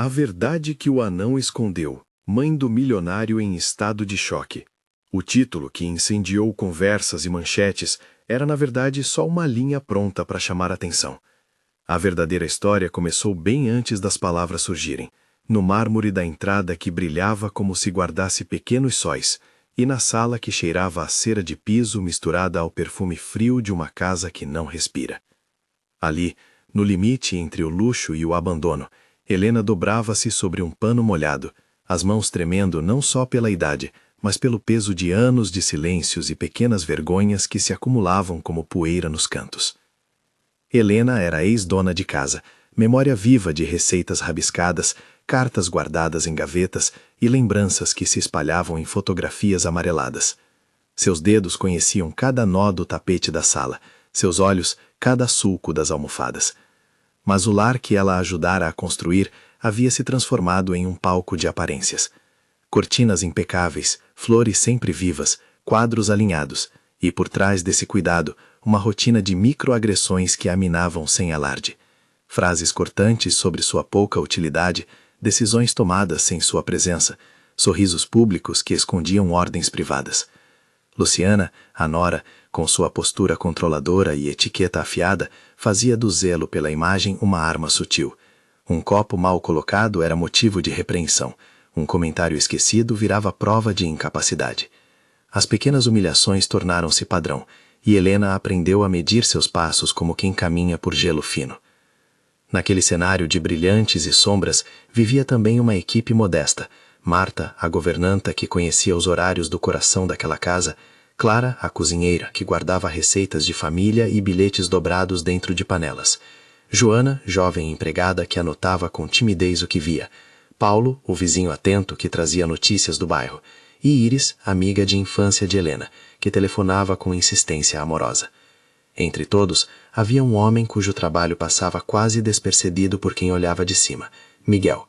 A verdade que o anão escondeu. Mãe do milionário em estado de choque. O título, que incendiou conversas e manchetes, era na verdade só uma linha pronta para chamar atenção. A verdadeira história começou bem antes das palavras surgirem, no mármore da entrada que brilhava como se guardasse pequenos sóis, e na sala que cheirava a cera de piso misturada ao perfume frio de uma casa que não respira. Ali, no limite entre o luxo e o abandono, Helena dobrava-se sobre um pano molhado, as mãos tremendo não só pela idade, mas pelo peso de anos de silêncios e pequenas vergonhas que se acumulavam como poeira nos cantos. Helena era ex-dona de casa, memória viva de receitas rabiscadas, cartas guardadas em gavetas e lembranças que se espalhavam em fotografias amareladas. Seus dedos conheciam cada nó do tapete da sala, seus olhos cada sulco das almofadas. Mas o lar que ela ajudara a construir havia se transformado em um palco de aparências. Cortinas impecáveis, flores sempre vivas, quadros alinhados, e por trás desse cuidado, uma rotina de microagressões que a minavam sem alarde. Frases cortantes sobre sua pouca utilidade, decisões tomadas sem sua presença, sorrisos públicos que escondiam ordens privadas. Luciana, a nora, com sua postura controladora e etiqueta afiada, fazia do zelo pela imagem uma arma sutil. Um copo mal colocado era motivo de repreensão. Um comentário esquecido virava prova de incapacidade. As pequenas humilhações tornaram-se padrão, e Helena aprendeu a medir seus passos como quem caminha por gelo fino. Naquele cenário de brilhantes e sombras, vivia também uma equipe modesta. Marta, a governanta que conhecia os horários do coração daquela casa, Clara, a cozinheira, que guardava receitas de família e bilhetes dobrados dentro de panelas, Joana, jovem empregada que anotava com timidez o que via, Paulo, o vizinho atento que trazia notícias do bairro, e Iris, amiga de infância de Helena, que telefonava com insistência amorosa. Entre todos, havia um homem cujo trabalho passava quase despercebido por quem olhava de cima, Miguel.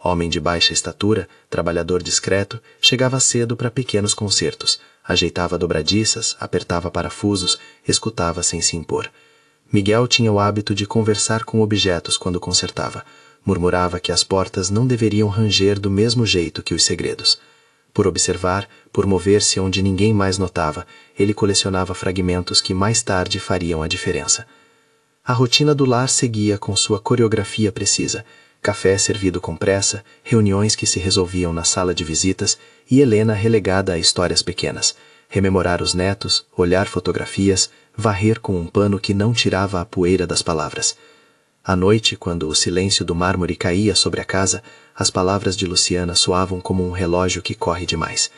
Homem de baixa estatura, trabalhador discreto, chegava cedo para pequenos concertos, ajeitava dobradiças, apertava parafusos, escutava sem se impor. Miguel tinha o hábito de conversar com objetos quando consertava. Murmurava que as portas não deveriam ranger do mesmo jeito que os segredos. Por observar, por mover-se onde ninguém mais notava, ele colecionava fragmentos que mais tarde fariam a diferença. A rotina do lar seguia com sua coreografia precisa. Café servido com pressa, reuniões que se resolviam na sala de visitas e Helena relegada a histórias pequenas. Rememorar os netos, olhar fotografias, varrer com um pano que não tirava a poeira das palavras. À noite, quando o silêncio do mármore caía sobre a casa, as palavras de Luciana soavam como um relógio que corre demais.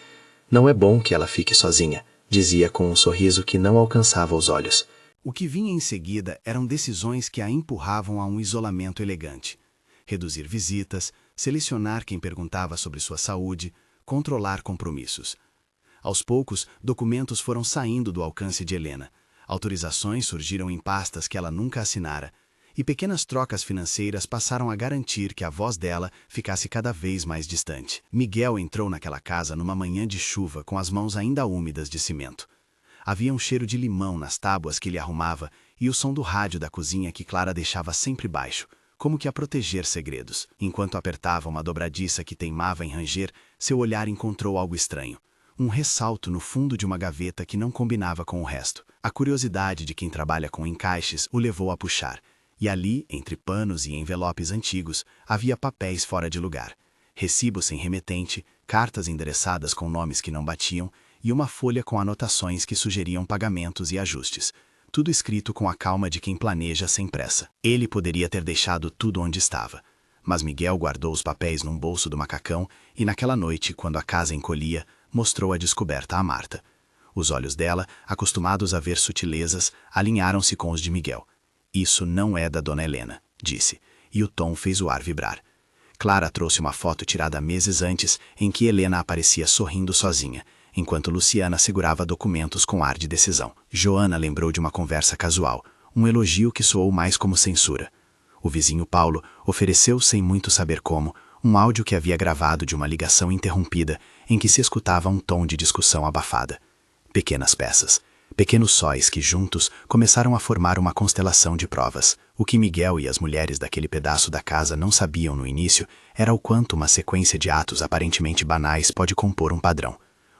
Não é bom que ela fique sozinha, dizia com um sorriso que não alcançava os olhos. O que vinha em seguida eram decisões que a empurravam a um isolamento elegante. Reduzir visitas, selecionar quem perguntava sobre sua saúde, controlar compromissos. Aos poucos, documentos foram saindo do alcance de Helena. Autorizações surgiram em pastas que ela nunca assinara, e pequenas trocas financeiras passaram a garantir que a voz dela ficasse cada vez mais distante. Miguel entrou naquela casa numa manhã de chuva com as mãos ainda úmidas de cimento. Havia um cheiro de limão nas tábuas que ele arrumava e o som do rádio da cozinha que Clara deixava sempre baixo, como que a proteger segredos. Enquanto apertava uma dobradiça que teimava em ranger, seu olhar encontrou algo estranho. Um ressalto no fundo de uma gaveta que não combinava com o resto. A curiosidade de quem trabalha com encaixes o levou a puxar. E ali, entre panos e envelopes antigos, havia papéis fora de lugar. Recibos sem remetente, cartas endereçadas com nomes que não batiam e uma folha com anotações que sugeriam pagamentos e ajustes. Tudo escrito com a calma de quem planeja sem pressa. Ele poderia ter deixado tudo onde estava. Mas Miguel guardou os papéis num bolso do macacão e naquela noite, quando a casa encolhia, mostrou a descoberta a Marta. Os olhos dela, acostumados a ver sutilezas, alinharam-se com os de Miguel. Isso não é da dona Helena, disse, e o tom fez o ar vibrar. Clara trouxe uma foto tirada meses antes, em que Helena aparecia sorrindo sozinha, enquanto Luciana segurava documentos com ar de decisão. Joana lembrou de uma conversa casual, um elogio que soou mais como censura. O vizinho Paulo ofereceu, sem muito saber como, um áudio que havia gravado de uma ligação interrompida, em que se escutava um tom de discussão abafada. Pequenas peças. Pequenos sóis que, juntos, começaram a formar uma constelação de provas. O que Miguel e as mulheres daquele pedaço da casa não sabiam no início era o quanto uma sequência de atos aparentemente banais pode compor um padrão.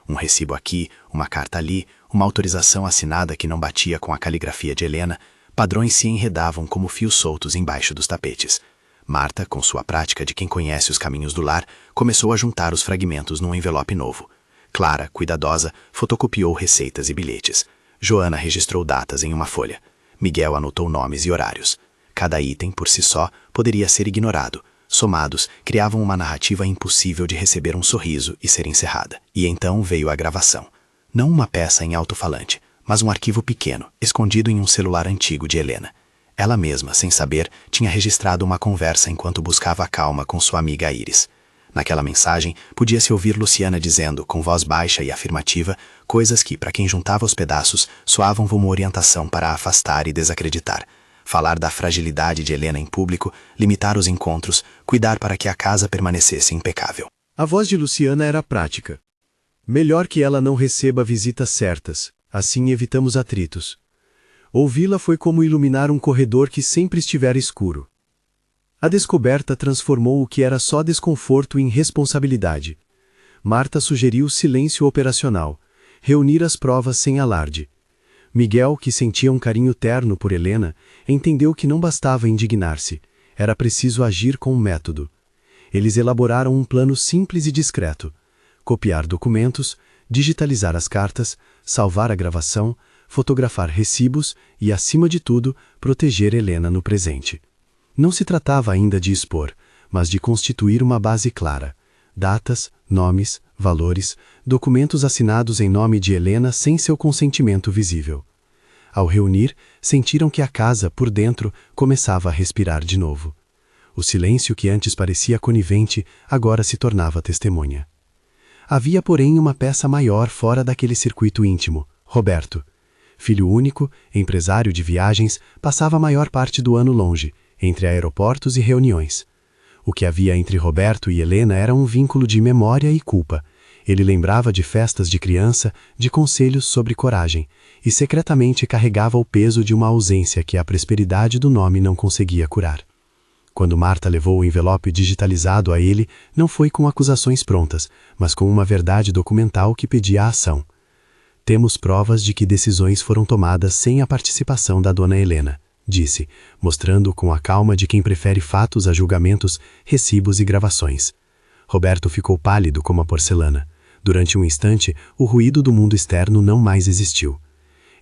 Um recibo aqui, uma carta ali, uma autorização assinada que não batia com a caligrafia de Helena, padrões se enredavam como fios soltos embaixo dos tapetes. Marta, com sua prática de quem conhece os caminhos do lar, começou a juntar os fragmentos num envelope novo. Clara, cuidadosa, fotocopiou receitas e bilhetes. Joana registrou datas em uma folha. Miguel anotou nomes e horários. Cada item, por si só, poderia ser ignorado. Somados, criavam uma narrativa impossível de receber um sorriso e ser encerrada. E então veio a gravação. Não uma peça em alto-falante, mas um arquivo pequeno, escondido em um celular antigo de Helena. Ela mesma, sem saber, tinha registrado uma conversa enquanto buscava a calma com sua amiga Iris. Naquela mensagem, podia-se ouvir Luciana dizendo, com voz baixa e afirmativa, coisas que, para quem juntava os pedaços, soavam como orientação para afastar e desacreditar. Falar da fragilidade de Helena em público, limitar os encontros, cuidar para que a casa permanecesse impecável. A voz de Luciana era prática. Melhor que ela não receba visitas certas, assim evitamos atritos. Ouvi-la foi como iluminar um corredor que sempre estivera escuro. A descoberta transformou o que era só desconforto em responsabilidade. Marta sugeriu silêncio operacional, reunir as provas sem alarde. Miguel, que sentia um carinho terno por Helena, entendeu que não bastava indignar-se, era preciso agir com método. Eles elaboraram um plano simples e discreto: copiar documentos, digitalizar as cartas, salvar a gravação, fotografar recibos e, acima de tudo, proteger Helena no presente. Não se tratava ainda de expor, mas de constituir uma base clara. Datas, nomes, valores, documentos assinados em nome de Helena sem seu consentimento visível. Ao reunir, sentiram que a casa, por dentro, começava a respirar de novo. O silêncio que antes parecia conivente, agora se tornava testemunha. Havia, porém, uma peça maior fora daquele circuito íntimo: Roberto. Filho único, empresário de viagens, passava a maior parte do ano longe, entre aeroportos e reuniões. O que havia entre Roberto e Helena era um vínculo de memória e culpa. Ele lembrava de festas de criança, de conselhos sobre coragem, e secretamente carregava o peso de uma ausência que a prosperidade do nome não conseguia curar. Quando Marta levou o envelope digitalizado a ele, não foi com acusações prontas, mas com uma verdade documental que pedia a ação. Temos provas de que decisões foram tomadas sem a participação da dona Helena, disse, mostrando com a calma de quem prefere fatos a julgamentos, recibos e gravações. Roberto ficou pálido como a porcelana. Durante um instante, o ruído do mundo externo não mais existiu.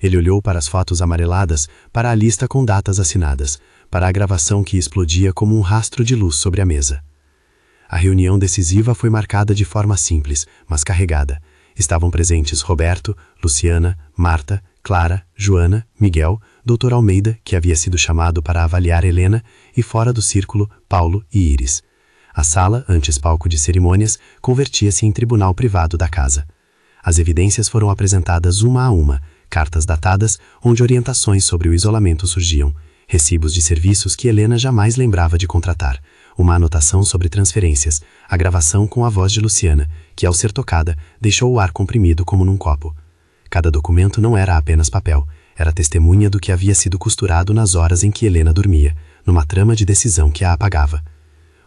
Ele olhou para as fotos amareladas, para a lista com datas assinadas, para a gravação que explodia como um rastro de luz sobre a mesa. A reunião decisiva foi marcada de forma simples, mas carregada. Estavam presentes Roberto, Luciana, Marta, Clara, Joana, Miguel, Dr. Almeida, que havia sido chamado para avaliar Helena, e fora do círculo, Paulo e Iris. A sala, antes palco de cerimônias, convertia-se em tribunal privado da casa. As evidências foram apresentadas uma a uma, cartas datadas, onde orientações sobre o isolamento surgiam, recibos de serviços que Helena jamais lembrava de contratar, uma anotação sobre transferências, a gravação com a voz de Luciana, que ao ser tocada, deixou o ar comprimido como num copo. Cada documento não era apenas papel, era testemunha do que havia sido costurado nas horas em que Helena dormia, numa trama de decisão que a apagava.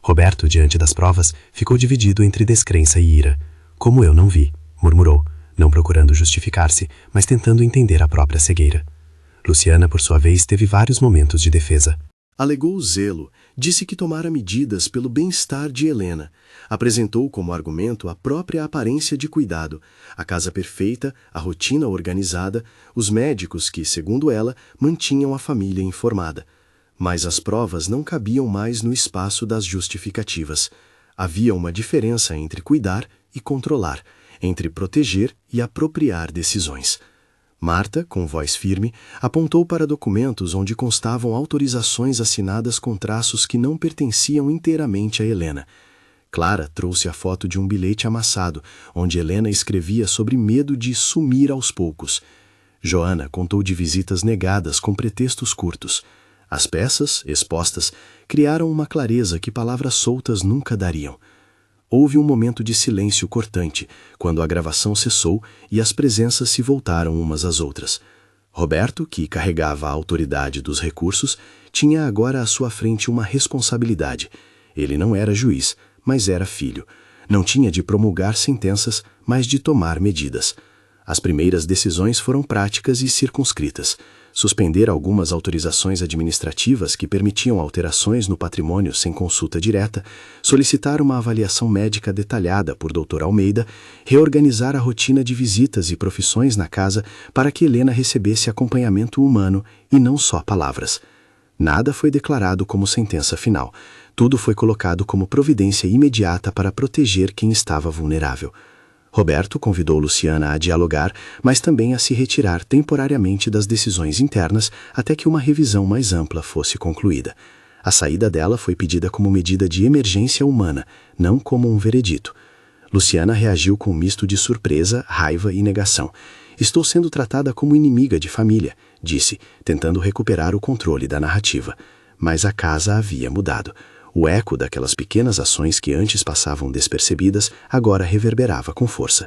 Roberto, diante das provas, ficou dividido entre descrença e ira. Como eu não vi, murmurou, não procurando justificar-se, mas tentando entender a própria cegueira. Luciana, por sua vez, teve vários momentos de defesa. Alegou zelo, disse que tomara medidas pelo bem-estar de Helena. Apresentou como argumento a própria aparência de cuidado, a casa perfeita, a rotina organizada, os médicos que, segundo ela, mantinham a família informada. Mas as provas não cabiam mais no espaço das justificativas. Havia uma diferença entre cuidar e controlar, entre proteger e apropriar decisões. Marta, com voz firme, apontou para documentos onde constavam autorizações assinadas com traços que não pertenciam inteiramente a Helena. Clara trouxe a foto de um bilhete amassado, onde Helena escrevia sobre medo de sumir aos poucos. Joana contou de visitas negadas com pretextos curtos. As peças, expostas, criaram uma clareza que palavras soltas nunca dariam. Houve um momento de silêncio cortante, quando a gravação cessou e as presenças se voltaram umas às outras. Roberto, que carregava a autoridade dos recursos, tinha agora à sua frente uma responsabilidade. Ele não era juiz, mas era filho. Não tinha de promulgar sentenças, mas de tomar medidas. As primeiras decisões foram práticas e circunscritas. Suspender algumas autorizações administrativas que permitiam alterações no patrimônio sem consulta direta, solicitar uma avaliação médica detalhada por Dr. Almeida, reorganizar a rotina de visitas e profissões na casa para que Helena recebesse acompanhamento humano e não só palavras. Nada foi declarado como sentença final. Tudo foi colocado como providência imediata para proteger quem estava vulnerável. Roberto convidou Luciana a dialogar, mas também a se retirar temporariamente das decisões internas até que uma revisão mais ampla fosse concluída. A saída dela foi pedida como medida de emergência humana, não como um veredito. Luciana reagiu com um misto de surpresa, raiva e negação. "Estou sendo tratada como inimiga de família", disse, tentando recuperar o controle da narrativa. Mas a casa havia mudado. O eco daquelas pequenas ações que antes passavam despercebidas agora reverberava com força.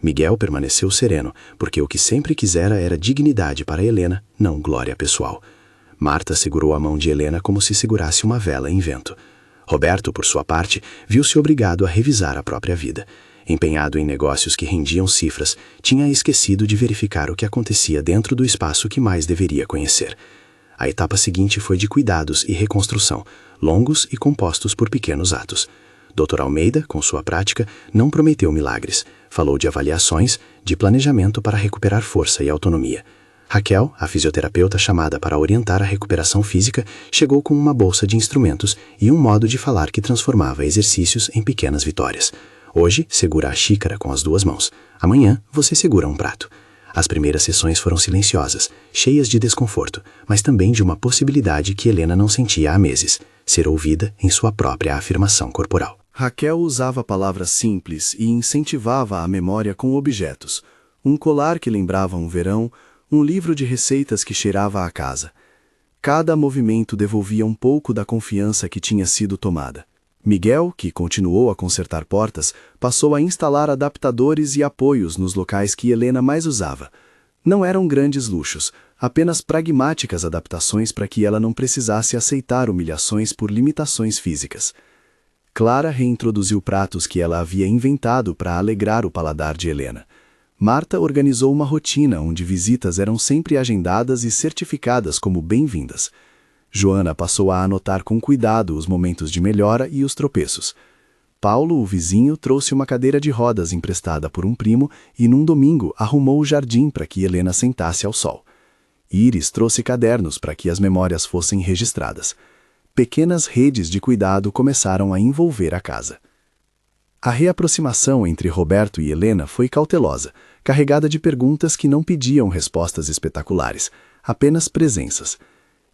Miguel permaneceu sereno, porque o que sempre quisera era dignidade para Helena, não glória pessoal. Marta segurou a mão de Helena como se segurasse uma vela em vento. Roberto, por sua parte, viu-se obrigado a revisar a própria vida. Empenhado em negócios que rendiam cifras, tinha esquecido de verificar o que acontecia dentro do espaço que mais deveria conhecer. A etapa seguinte foi de cuidados e reconstrução, longos e compostos por pequenos atos. Dr. Almeida, com sua prática, não prometeu milagres. Falou de avaliações, de planejamento para recuperar força e autonomia. Raquel, a fisioterapeuta chamada para orientar a recuperação física, chegou com uma bolsa de instrumentos e um modo de falar que transformava exercícios em pequenas vitórias. Hoje, segura a xícara com as 2 mãos. Amanhã, você segura um prato. As primeiras sessões foram silenciosas, cheias de desconforto, mas também de uma possibilidade que Helena não sentia há meses: ser ouvida em sua própria afirmação corporal. Raquel usava palavras simples e incentivava a memória com objetos. Um colar que lembrava um verão, um livro de receitas que cheirava a casa. Cada movimento devolvia um pouco da confiança que tinha sido tomada. Miguel, que continuou a consertar portas, passou a instalar adaptadores e apoios nos locais que Helena mais usava. Não eram grandes luxos, apenas pragmáticas adaptações para que ela não precisasse aceitar humilhações por limitações físicas. Clara reintroduziu pratos que ela havia inventado para alegrar o paladar de Helena. Marta organizou uma rotina onde visitas eram sempre agendadas e certificadas como bem-vindas. Joana passou a anotar com cuidado os momentos de melhora e os tropeços. Paulo, o vizinho, trouxe uma cadeira de rodas emprestada por um primo e, num domingo, arrumou o jardim para que Helena sentasse ao sol. Iris trouxe cadernos para que as memórias fossem registradas. Pequenas redes de cuidado começaram a envolver a casa. A reaproximação entre Roberto e Helena foi cautelosa, carregada de perguntas que não pediam respostas espetaculares, apenas presenças.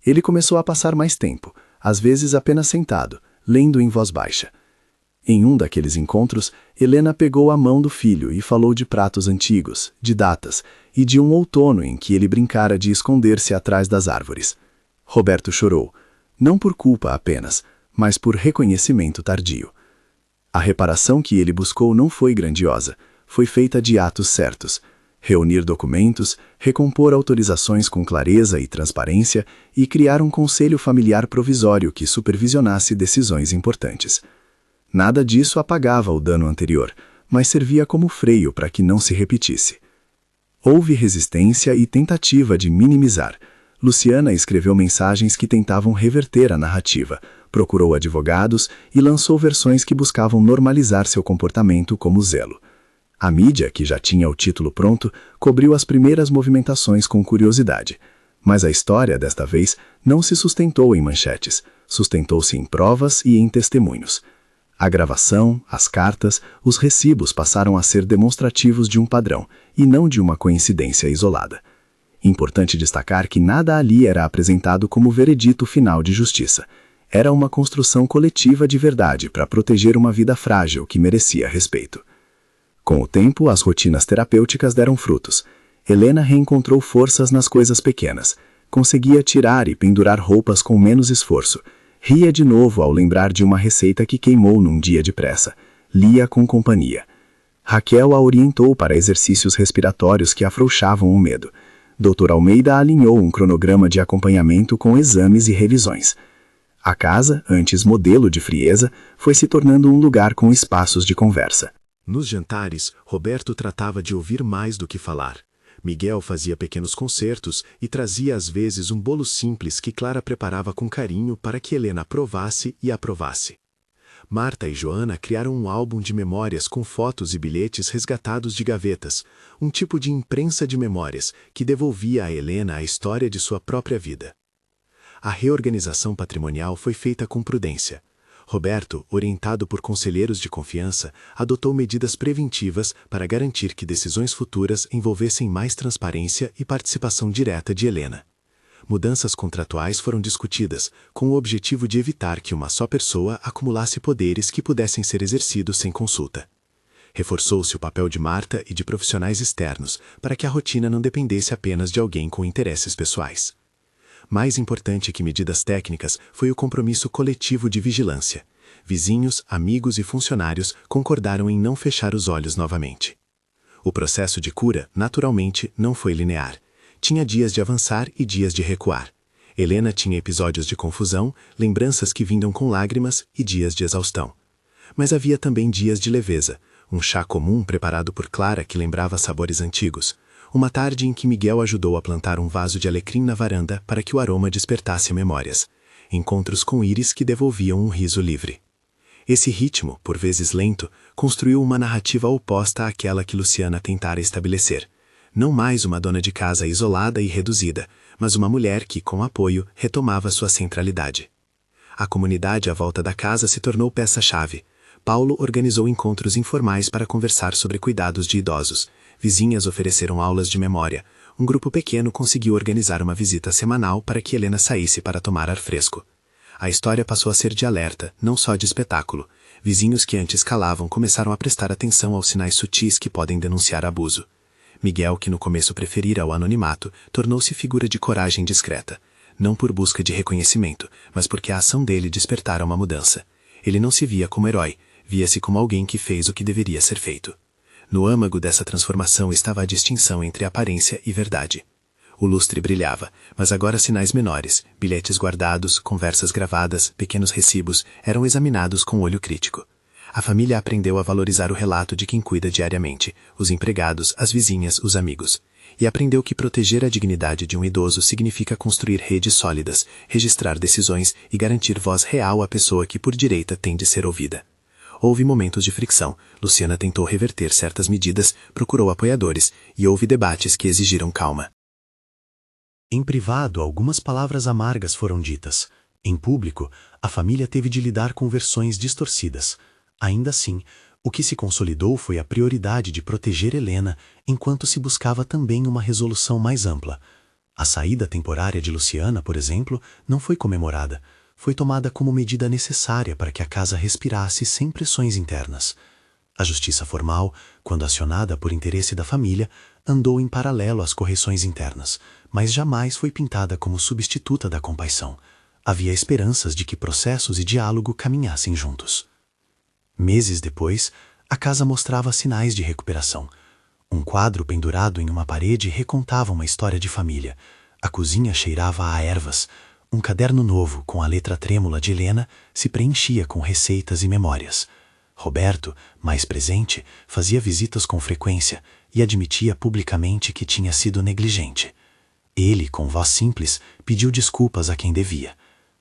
Ele começou a passar mais tempo, às vezes apenas sentado, lendo em voz baixa. Em um daqueles encontros, Helena pegou a mão do filho e falou de pratos antigos, de datas, e de um outono em que ele brincara de esconder-se atrás das árvores. Roberto chorou, não por culpa apenas, mas por reconhecimento tardio. A reparação que ele buscou não foi grandiosa, foi feita de atos certos. Reunir documentos, recompor autorizações com clareza e transparência e criar um conselho familiar provisório que supervisionasse decisões importantes. Nada disso apagava o dano anterior, mas servia como freio para que não se repetisse. Houve resistência e tentativa de minimizar. Luciana escreveu mensagens que tentavam reverter a narrativa, procurou advogados e lançou versões que buscavam normalizar seu comportamento como zelo. A mídia, que já tinha o título pronto, cobriu as primeiras movimentações com curiosidade. Mas a história, desta vez, não se sustentou em manchetes, sustentou-se em provas e em testemunhos. A gravação, as cartas, os recibos passaram a ser demonstrativos de um padrão, e não de uma coincidência isolada. Importante destacar que nada ali era apresentado como veredito final de justiça. Era uma construção coletiva de verdade para proteger uma vida frágil que merecia respeito. Com o tempo, as rotinas terapêuticas deram frutos. Helena reencontrou forças nas coisas pequenas. Conseguia tirar e pendurar roupas com menos esforço. Ria de novo ao lembrar de uma receita que queimou num dia de pressa. Lia com companhia. Raquel a orientou para exercícios respiratórios que afrouxavam o medo. Dr. Almeida alinhou um cronograma de acompanhamento com exames e revisões. A casa, antes modelo de frieza, foi se tornando um lugar com espaços de conversa. Nos jantares, Roberto tratava de ouvir mais do que falar. Miguel fazia pequenos concertos e trazia às vezes um bolo simples que Clara preparava com carinho para que Helena aprovasse e aprovasse. Marta e Joana criaram um álbum de memórias com fotos e bilhetes resgatados de gavetas, um tipo de imprensa de memórias que devolvia a Helena a história de sua própria vida. A reorganização patrimonial foi feita com prudência. Roberto, orientado por conselheiros de confiança, adotou medidas preventivas para garantir que decisões futuras envolvessem mais transparência e participação direta de Helena. Mudanças contratuais foram discutidas, com o objetivo de evitar que uma só pessoa acumulasse poderes que pudessem ser exercidos sem consulta. Reforçou-se o papel de Marta e de profissionais externos, para que a rotina não dependesse apenas de alguém com interesses pessoais. Mais importante que medidas técnicas foi o compromisso coletivo de vigilância. Vizinhos, amigos e funcionários concordaram em não fechar os olhos novamente. O processo de cura, naturalmente, não foi linear. Tinha dias de avançar e dias de recuar. Helena tinha episódios de confusão, lembranças que vinham com lágrimas e dias de exaustão. Mas havia também dias de leveza, um chá comum preparado por Clara que lembrava sabores antigos, uma tarde em que Miguel ajudou a plantar um vaso de alecrim na varanda para que o aroma despertasse memórias, encontros com Iris que devolviam um riso livre. Esse ritmo, por vezes lento, construiu uma narrativa oposta àquela que Luciana tentara estabelecer. Não mais uma dona de casa isolada e reduzida, mas uma mulher que, com apoio, retomava sua centralidade. A comunidade à volta da casa se tornou peça-chave. Paulo organizou encontros informais para conversar sobre cuidados de idosos. Vizinhas ofereceram aulas de memória. Um grupo pequeno conseguiu organizar uma visita semanal para que Helena saísse para tomar ar fresco. A história passou a ser de alerta, não só de espetáculo. Vizinhos que antes calavam começaram a prestar atenção aos sinais sutis que podem denunciar abuso. Miguel, que no começo preferira o anonimato, tornou-se figura de coragem discreta. Não por busca de reconhecimento, mas porque a ação dele despertara uma mudança. Ele não se via como herói, via-se como alguém que fez o que deveria ser feito. No âmago dessa transformação estava a distinção entre aparência e verdade. O lustre brilhava, mas agora sinais menores, bilhetes guardados, conversas gravadas, pequenos recibos, eram examinados com olho crítico. A família aprendeu a valorizar o relato de quem cuida diariamente, os empregados, as vizinhas, os amigos. E aprendeu que proteger a dignidade de um idoso significa construir redes sólidas, registrar decisões e garantir voz real à pessoa que por direita tem de ser ouvida. Houve momentos de fricção. Luciana tentou reverter certas medidas, procurou apoiadores, e houve debates que exigiram calma. Em privado, algumas palavras amargas foram ditas. Em público, a família teve de lidar com versões distorcidas. Ainda assim, o que se consolidou foi a prioridade de proteger Helena, enquanto se buscava também uma resolução mais ampla. A saída temporária de Luciana, por exemplo, não foi comemorada. Foi tomada como medida necessária para que a casa respirasse sem pressões internas. A justiça formal, quando acionada por interesse da família, andou em paralelo às correções internas, mas jamais foi pintada como substituta da compaixão. Havia esperanças de que processos e diálogo caminhassem juntos. Meses depois, a casa mostrava sinais de recuperação. Um quadro pendurado em uma parede recontava uma história de família. A cozinha cheirava a ervas. Um caderno novo, com a letra trêmula de Helena, se preenchia com receitas e memórias. Roberto, mais presente, fazia visitas com frequência e admitia publicamente que tinha sido negligente. Ele, com voz simples, pediu desculpas a quem devia.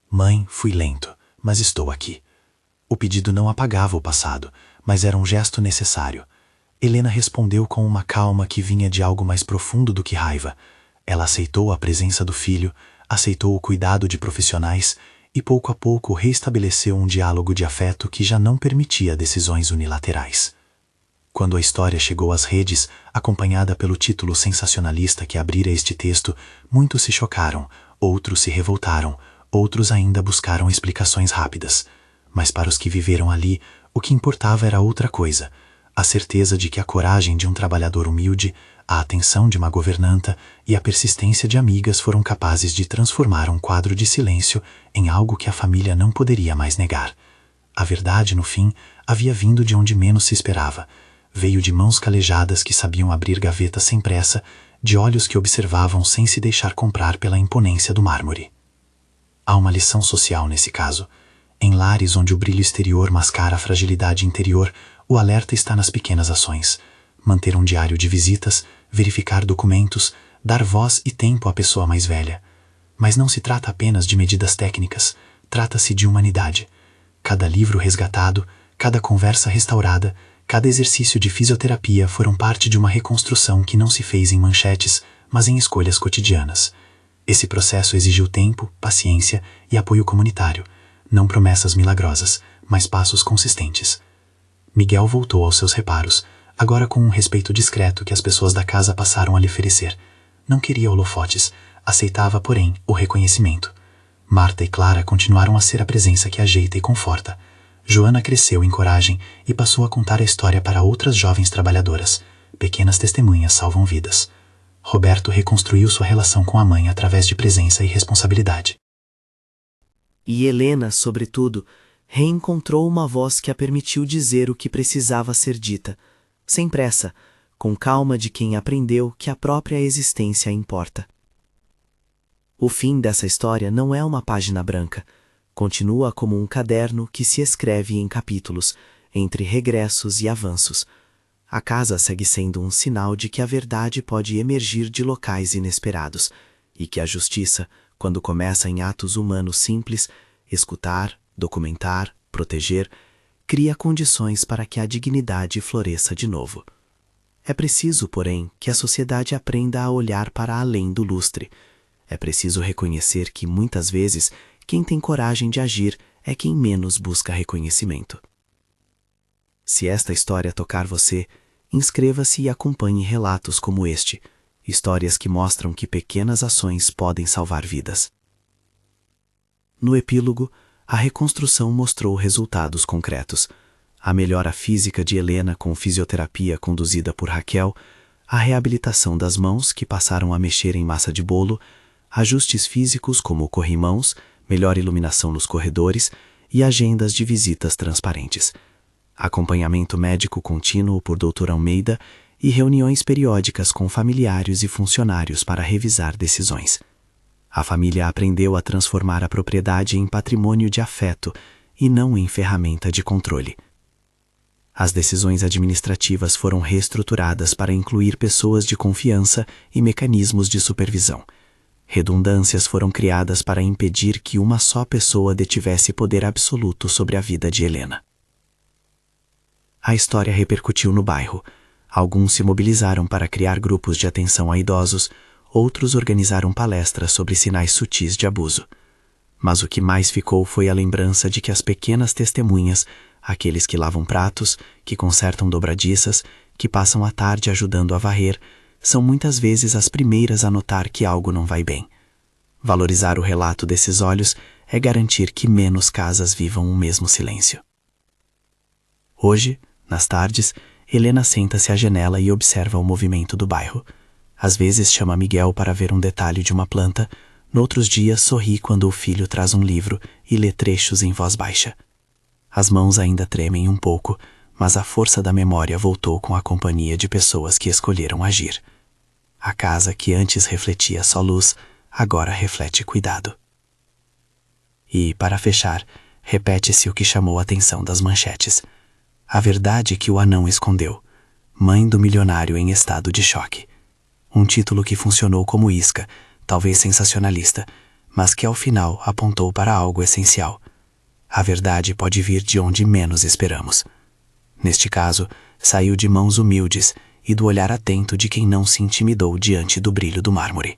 Mãe, fui lento, mas estou aqui. O pedido não apagava o passado, mas era um gesto necessário. Helena respondeu com uma calma que vinha de algo mais profundo do que raiva. Ela aceitou a presença do filho, aceitou o cuidado de profissionais e pouco a pouco reestabeleceu um diálogo de afeto que já não permitia decisões unilaterais. Quando a história chegou às redes, acompanhada pelo título sensacionalista que abrira este texto, muitos se chocaram, outros se revoltaram, outros ainda buscaram explicações rápidas. Mas para os que viveram ali, o que importava era outra coisa: a certeza de que a coragem de um trabalhador humilde, a atenção de uma governanta e a persistência de amigas foram capazes de transformar um quadro de silêncio em algo que a família não poderia mais negar. A verdade, no fim, havia vindo de onde menos se esperava. Veio de mãos calejadas que sabiam abrir gavetas sem pressa, de olhos que observavam sem se deixar comprar pela imponência do mármore. Há uma lição social nesse caso. Em lares onde o brilho exterior mascara a fragilidade interior, o alerta está nas pequenas ações. Manter um diário de visitas, verificar documentos, dar voz e tempo à pessoa mais velha. Mas não se trata apenas de medidas técnicas, trata-se de humanidade. Cada livro resgatado, cada conversa restaurada, cada exercício de fisioterapia foram parte de uma reconstrução que não se fez em manchetes, mas em escolhas cotidianas. Esse processo exigiu tempo, paciência e apoio comunitário, não promessas milagrosas, mas passos consistentes. Miguel voltou aos seus reparos, agora com um respeito discreto que as pessoas da casa passaram a lhe oferecer. Não queria holofotes, aceitava, porém, o reconhecimento. Marta e Clara continuaram a ser a presença que ajeita e conforta. Joana cresceu em coragem e passou a contar a história para outras jovens trabalhadoras. Pequenas testemunhas salvam vidas. Roberto reconstruiu sua relação com a mãe através de presença e responsabilidade. E Helena, sobretudo, reencontrou uma voz que a permitiu dizer o que precisava ser dita, sem pressa, com calma de quem aprendeu que a própria existência importa. O fim dessa história não é uma página branca. Continua como um caderno que se escreve em capítulos, entre regressos e avanços. A casa segue sendo um sinal de que a verdade pode emergir de locais inesperados, e que a justiça, quando começa em atos humanos simples, escutar, documentar, proteger, cria condições para que a dignidade floresça de novo. É preciso, porém, que a sociedade aprenda a olhar para além do lustre. É preciso reconhecer que, muitas vezes, quem tem coragem de agir é quem menos busca reconhecimento. Se esta história tocar você, inscreva-se e acompanhe relatos como este, histórias que mostram que pequenas ações podem salvar vidas. No epílogo, a reconstrução mostrou resultados concretos. A melhora física de Helena com fisioterapia conduzida por Raquel, a reabilitação das mãos que passaram a mexer em massa de bolo, ajustes físicos como corrimãos, melhor iluminação nos corredores e agendas de visitas transparentes. Acompanhamento médico contínuo por Dr. Almeida e reuniões periódicas com familiares e funcionários para revisar decisões. A família aprendeu a transformar a propriedade em patrimônio de afeto e não em ferramenta de controle. As decisões administrativas foram reestruturadas para incluir pessoas de confiança e mecanismos de supervisão. Redundâncias foram criadas para impedir que uma só pessoa detivesse poder absoluto sobre a vida de Helena. A história repercutiu no bairro. Alguns se mobilizaram para criar grupos de atenção a idosos, outros organizaram palestras sobre sinais sutis de abuso. Mas o que mais ficou foi a lembrança de que as pequenas testemunhas, aqueles que lavam pratos, que consertam dobradiças, que passam a tarde ajudando a varrer, são muitas vezes as primeiras a notar que algo não vai bem. Valorizar o relato desses olhos é garantir que menos casas vivam o mesmo silêncio. Hoje, nas tardes, Helena senta-se à janela e observa o movimento do bairro. Às vezes chama Miguel para ver um detalhe de uma planta, noutros dias sorri quando o filho traz um livro e lê trechos em voz baixa. As mãos ainda tremem um pouco, mas a força da memória voltou com a companhia de pessoas que escolheram agir. A casa que antes refletia só luz, agora reflete cuidado. E, para fechar, repete-se o que chamou a atenção das manchetes. A verdade que o anão escondeu. Mãe do milionário em estado de choque. Um título que funcionou como isca, talvez sensacionalista, mas que ao final apontou para algo essencial. A verdade pode vir de onde menos esperamos. Neste caso, saiu de mãos humildes e do olhar atento de quem não se intimidou diante do brilho do mármore.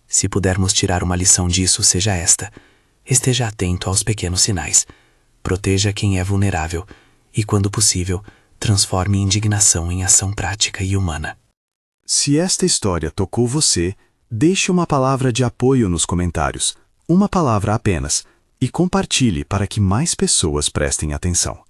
Se pudermos tirar uma lição disso, seja esta: esteja atento aos pequenos sinais, proteja quem é vulnerável e, quando possível, transforme indignação em ação prática e humana. Se esta história tocou você, deixe uma palavra de apoio nos comentários, uma palavra apenas, e compartilhe para que mais pessoas prestem atenção.